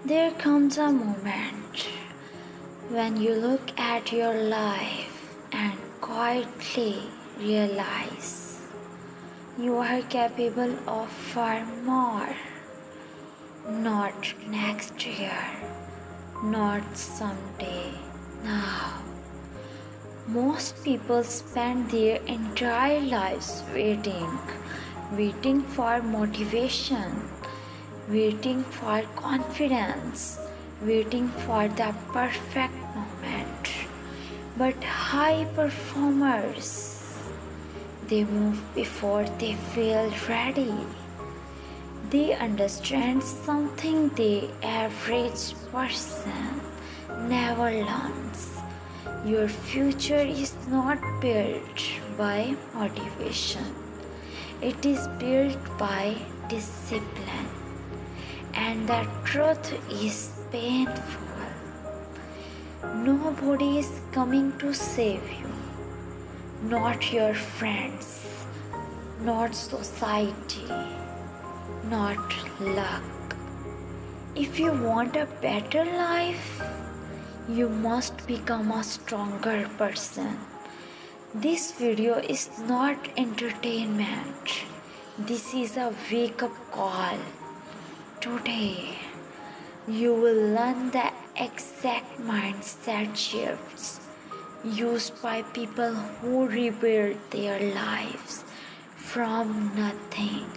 There comes a moment when you look at your life and quietly realize you are capable of far more. Not next year, not someday, now. Most people spend their entire lives waiting for motivation, waiting for confidence, waiting for the perfect moment. But high performers, they move before they feel ready. They understand something the average person never learns. Your future is not built by motivation. It is built by discipline. And the truth is painful. Nobody is coming to save you. Not your friends, not society, not luck. If you want a better life, you must become a stronger person. This video is not entertainment. This is a wake-up call. Today, you will learn the exact mindset shifts used by people who rebuild their lives from nothing.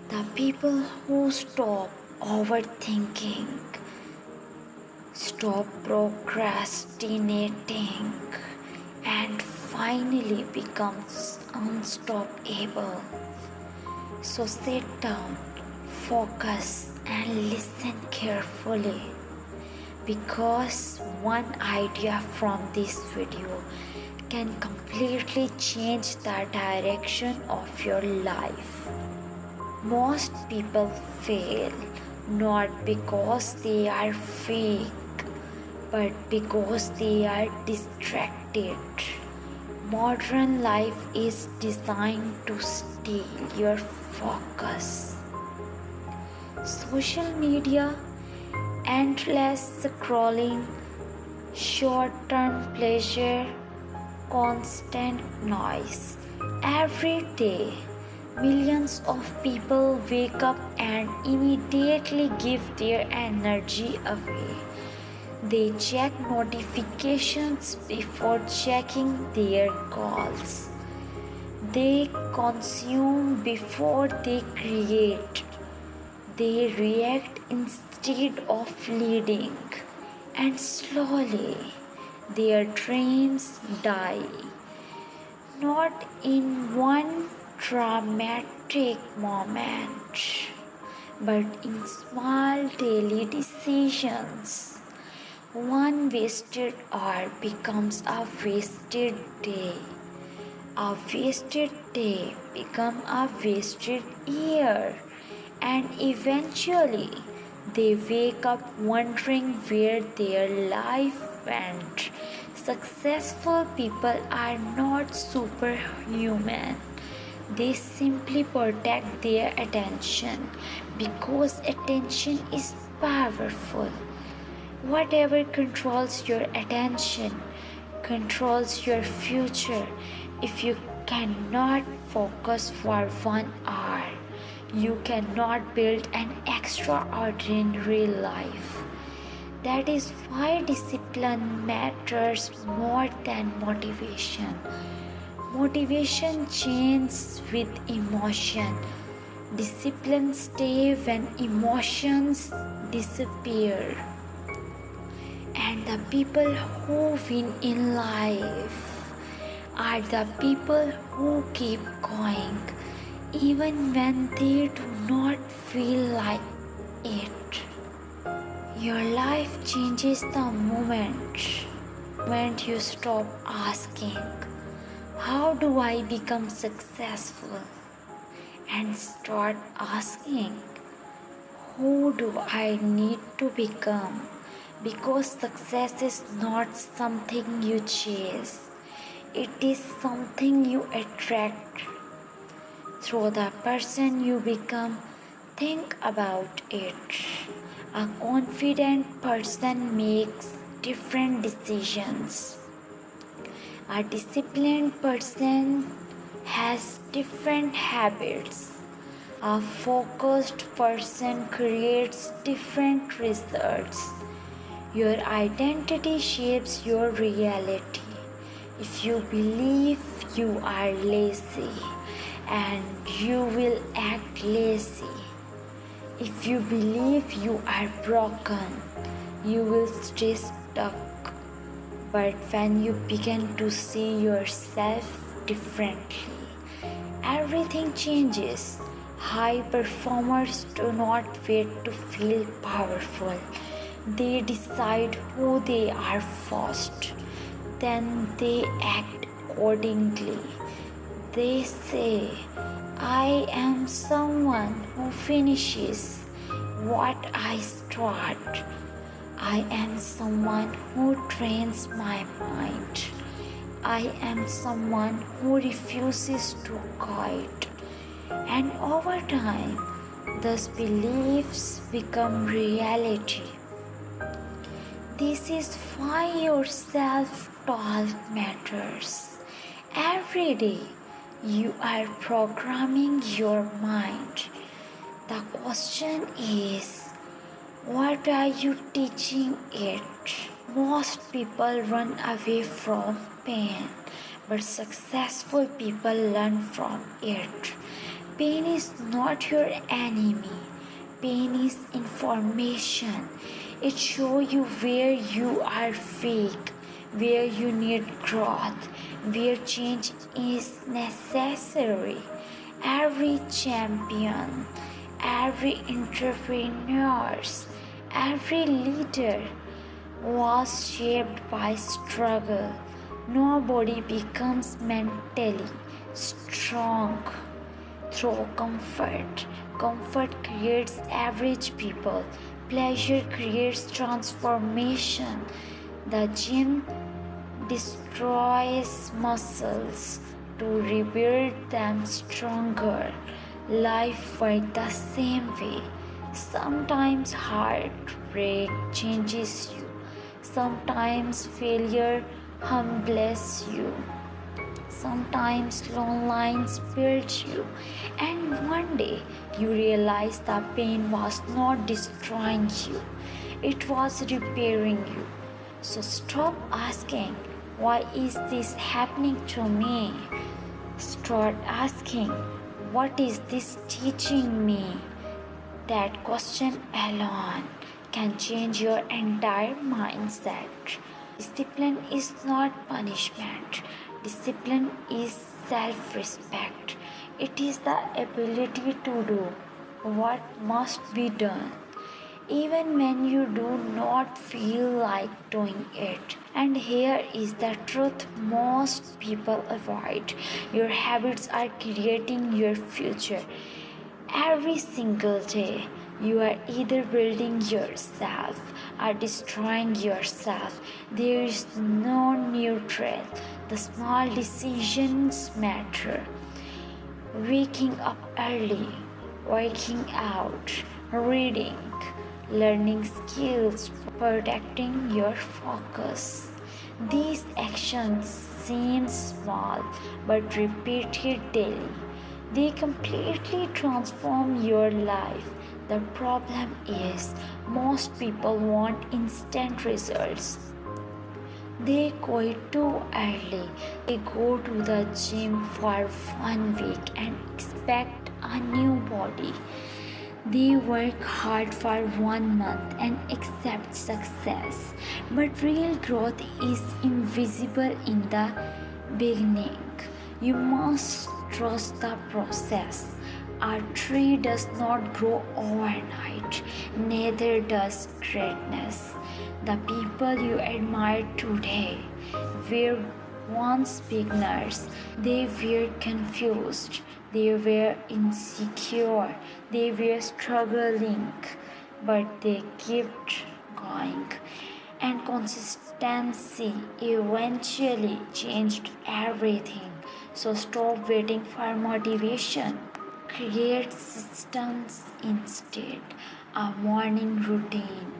The people who stop overthinking, stop procrastinating, and finally becomes unstoppable. So sit down, focus, and listen carefully, because one idea from this video can completely change the direction of your life. Most people fail not because they are fake, but because they are distracted. Modern life is designed to steal your focus. Social media, endless scrolling, short-term pleasure, constant noise. Every day, millions of people wake up and immediately give their energy away. They check notifications before checking their goals. They consume before they create. They react instead of leading. And slowly, their dreams die. Not in one dramatic moment, but in small daily decisions. One wasted hour becomes a wasted day. A wasted day becomes a wasted year. And eventually, they wake up wondering where their life went. Successful people are not superhuman. They simply protect their attention because attention is powerful. Whatever controls your attention controls your future. If you cannot focus for 1 hour, you cannot build an extraordinary life. That is why discipline matters more than motivation. Motivation changes with emotion. Discipline stays when emotions disappear. And the people who win in life are the people who keep going even when they do not feel like it. Your life changes the moment you stop asking, how do I become successful? And start asking, who do I need to become? Because success is not something you chase. It is something you attract. Through the person you become, Think about it. A confident person makes different decisions. A disciplined person has different habits. A focused person creates different results. Your identity shapes your reality. If you believe you are lazy, and you will act lazy. If you believe you are broken, you will stay stuck. But when you begin to see yourself differently, everything changes. High performers do not wait to feel powerful. They decide who they are first. Then they act accordingly. They say, I am someone who finishes what I start. I am someone who trains my mind. I am someone who refuses to quit. And over time, those beliefs become reality. This is why your self-talk matters. Every day, you are programming your mind. The question is, what are you teaching it? Most people run away from pain, but successful people learn from it. Pain is not your enemy. Pain is information. It shows you where you are weak, where you need growth, where change is necessary. Every champion, every entrepreneur, every leader was shaped by struggle. Nobody becomes mentally strong through comfort. Comfort creates average people. Pleasure creates transformation. The gym destroys muscles to rebuild them stronger. Life works the same way. Sometimes heartbreak changes you. Sometimes failure humbles you. Sometimes long lines build you, and one day you realize the pain was not destroying you, it was repairing you. So stop asking, why is this happening to me? Start asking, what is this teaching me? That question alone can change your entire mindset. Discipline is not punishment. Discipline is self-respect. It is the ability to do what must be done, even when you do not feel like doing it. And here is the truth most people avoid. Your habits are creating your future. Every single day, you are either building yourself or destroying yourself. There is no neutral. The small decisions matter. Waking up early, working out, reading, learning skills, protecting your focus. These actions seem small but repeated daily. They completely transform your life. The problem is, most people want instant results. They quit too early. They go to the gym for 1 week and expect a new body. They work hard for 1 month and accept success. But real growth is invisible in the beginning. You must trust the process. A tree does not grow overnight, neither does greatness. The people you admire today were once beginners. They were confused, they were insecure, they were struggling, but they kept going. And consistency eventually changed everything. So stop waiting for motivation. Create systems instead. A morning routine,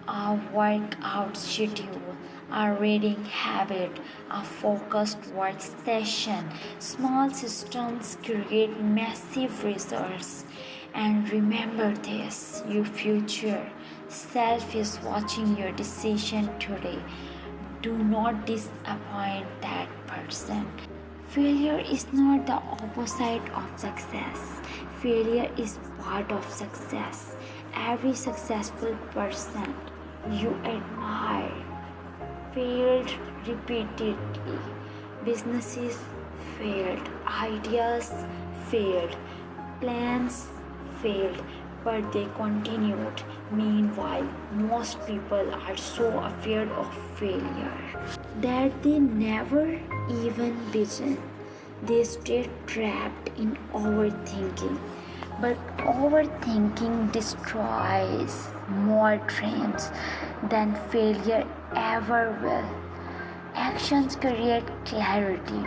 a workout schedule, a reading habit, a focused work session. Small systems create massive results. And remember this, your future self is watching your decision today. Do not disappoint that person. Failure is not the opposite of success. Failure is part of success. Every successful person you admire failed repeatedly. Businesses failed, ideas failed, plans failed, but they continued. Meanwhile, most people are so afraid of failure that they never even begin. They stay trapped in overthinking. But overthinking destroys more dreams than failure ever will. Actions create clarity.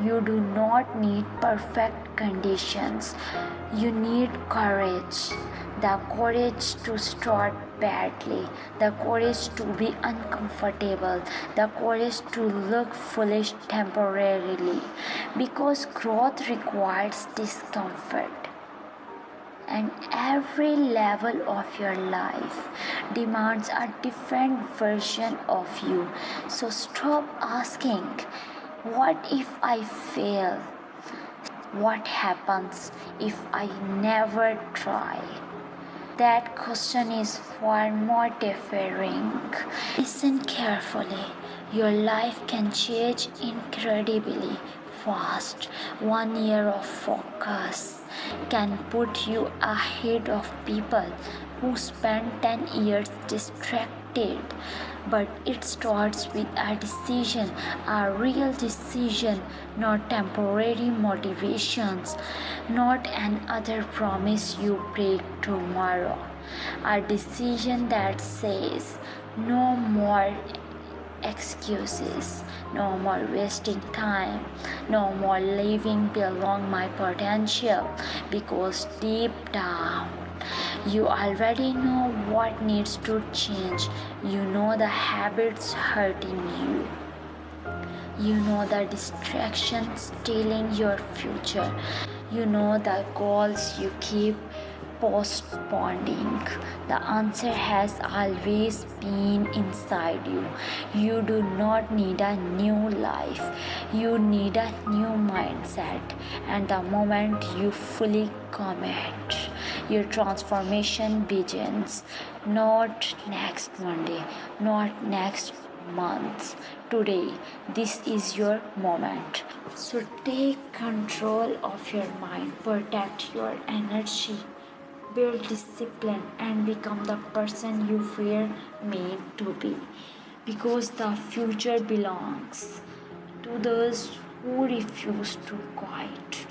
You do not need perfect conditions. You need courage. The courage to start badly, the courage to be uncomfortable, the courage to look foolish temporarily. Because growth requires discomfort, and every level of your life demands a different version of you. So stop asking, what if I fail? What happens if I never try? That question is far more terrifying. Listen carefully. Your life can change incredibly fast. 1 year of focus can put you ahead of people who spend 10 years distracted. But it starts with a decision, a real decision, not temporary motivations, not another promise you break tomorrow. A decision that says no more excuses, no more wasting time, no more living below my potential, because deep down you already know what needs to change. You know the habits hurting you. You know the distractions stealing your future. You know the goals you keep postponing. The answer has always been inside you. You do not need a new life. You need a new mindset. And the moment you fully commit, your transformation begins. Not next Monday, not next month. Today, this is your moment. So take control of your mind, protect your energy, build discipline, and become the person you were made to be. Because the future belongs to those who refuse to quit.